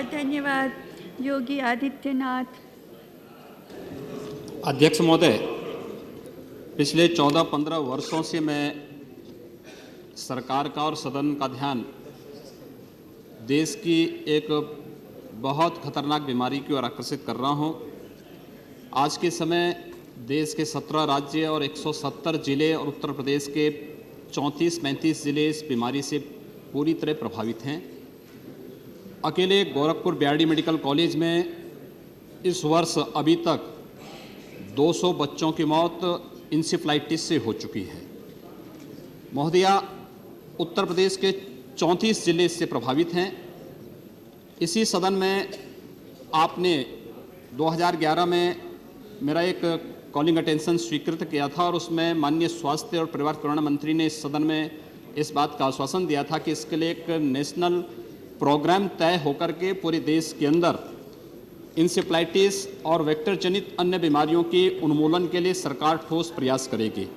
बहुत धन्यवाद। योगी आदित्यनाथ। अध्यक्ष महोदय, पिछले 14-15 वर्षों से मैं सरकार का और सदन का ध्यान देश की एक बहुत खतरनाक बीमारी की ओर आकर्षित कर रहा हूं। आज के समय देश के 17 राज्य और 170 जिले और उत्तर प्रदेश के 34-35 जिले इस बीमारी से पूरी तरह प्रभावित हैं। अकेले गोरखपुर बीआरडी मेडिकल कॉलेज में इस वर्ष अभी तक 200 बच्चों की मौत इंसेफ्लाइटिस से हो चुकी है। महोदया, उत्तर प्रदेश के 34 जिले इससे प्रभावित हैं। इसी सदन में आपने 2011 में मेरा एक कॉलिंग अटेंशन स्वीकृत किया था और उसमें माननीय स्वास्थ्य और परिवार कल्याण मंत्री ने इस सदन में इस बात का आश्वासन दिया था कि इसके लिए एक नेशनल प्रोग्राम तय होकर के पूरे देश के अंदर इंसेफ्लाइटिस और वेक्टर जनित अन्य बीमारियों के उन्मूलन के लिए सरकार ठोस प्रयास करेगी।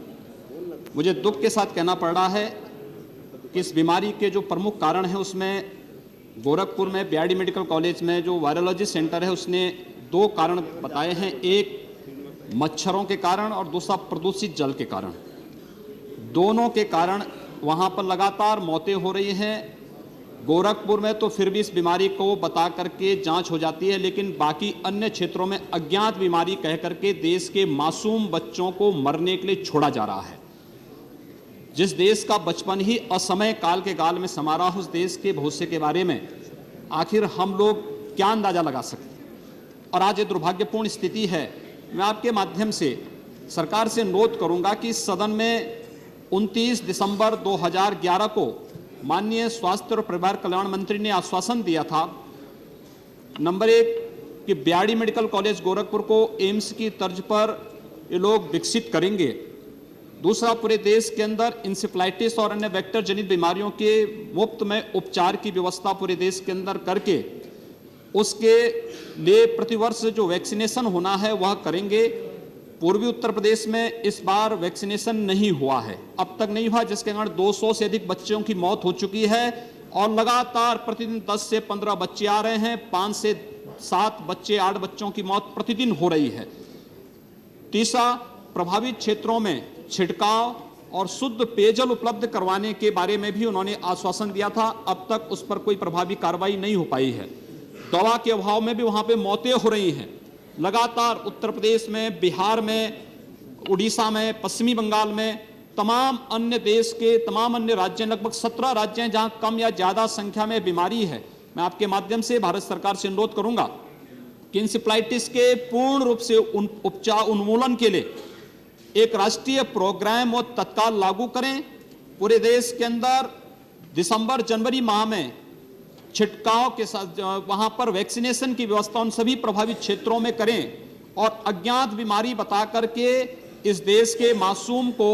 मुझे दुख के साथ कहना पड़ रहा है कि इस बीमारी के जो प्रमुख कारण हैं उसमें गोरखपुर में बीआरडी मेडिकल कॉलेज में जो वायरोलॉजी सेंटर है उसने 2 कारण बताए हैं, एक मच्छरों के कारण और दूसरा प्रदूषित जल के कारण। दोनों के कारण वहाँ पर लगातार मौतें हो रही हैं। गोरखपुर में तो फिर भी इस बीमारी को बता करके जांच हो जाती है, लेकिन बाकी अन्य क्षेत्रों में अज्ञात बीमारी कह करके देश के मासूम बच्चों को मरने के लिए छोड़ा जा रहा है। जिस देश का बचपन ही असमय काल के गाल में समा रहा, उस देश के भविष्य के बारे में आखिर हम लोग क्या अंदाजा लगा सकते हैं। और आज ये दुर्भाग्यपूर्ण स्थिति है। मैं आपके माध्यम से सरकार से अनुरोध करूंगा कि सदन में 29 दिसंबर 2011 को माननीय स्वास्थ्य और परिवार कल्याण मंत्री ने आश्वासन दिया था, नंबर 1 कि बीआरडी मेडिकल कॉलेज गोरखपुर को एम्स की तर्ज पर ये लोग विकसित करेंगे। दूसरा, पूरे देश के अंदर इंसेफ्लाइटिस और अन्य वेक्टर जनित बीमारियों के मुफ्त में उपचार की व्यवस्था पूरे देश के अंदर करके उसके लिए प्रतिवर्ष जो वैक्सीनेशन होना है वह करेंगे। पूर्वी उत्तर प्रदेश में इस बार वैक्सीनेशन नहीं हुआ है, अब तक नहीं हुआ, जिसके कारण 200 से अधिक बच्चों की मौत हो चुकी है और लगातार प्रतिदिन 10 से 15 बच्चे आ रहे हैं, 5 से 7 बच्चे 8 बच्चों की मौत प्रतिदिन हो रही है। तीसरा, प्रभावित क्षेत्रों में छिड़काव और शुद्ध पेयजल उपलब्ध करवाने के बारे में भी उन्होंने आश्वासन दिया था, अब तक उस पर कोई प्रभावी कार्रवाई नहीं हो पाई है। दवा के अभाव में भी वहां पे मौतें हो रही हैं। लगातार उत्तर प्रदेश में, बिहार में, उड़ीसा में, पश्चिमी बंगाल में, तमाम अन्य देश के तमाम अन्य राज्य, लगभग 17 राज्य हैं जहां कम या ज्यादा संख्या में बीमारी है। मैं आपके माध्यम से भारत सरकार से अनुरोध करूंगा कि इंसेफ्लाइटिस के पूर्ण रूप से उपचार उन्मूलन के लिए एक राष्ट्रीय प्रोग्राम और तत्काल लागू करें। पूरे देश के अंदर दिसंबर जनवरी माह में छिड़काव के साथ वहां पर वैक्सीनेशन की व्यवस्था उन सभी प्रभावित क्षेत्रों में करें और अज्ञात बीमारी बता करके इस देश के मासूम को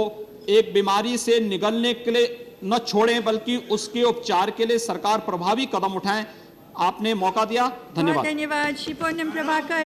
एक बीमारी से निगलने के लिए न छोड़ें, बल्कि उसके उपचार के लिए सरकार प्रभावी कदम उठाएं। आपने मौका दिया, धन्यवाद। धन्यवाद। श्री पूनम प्रभाकर।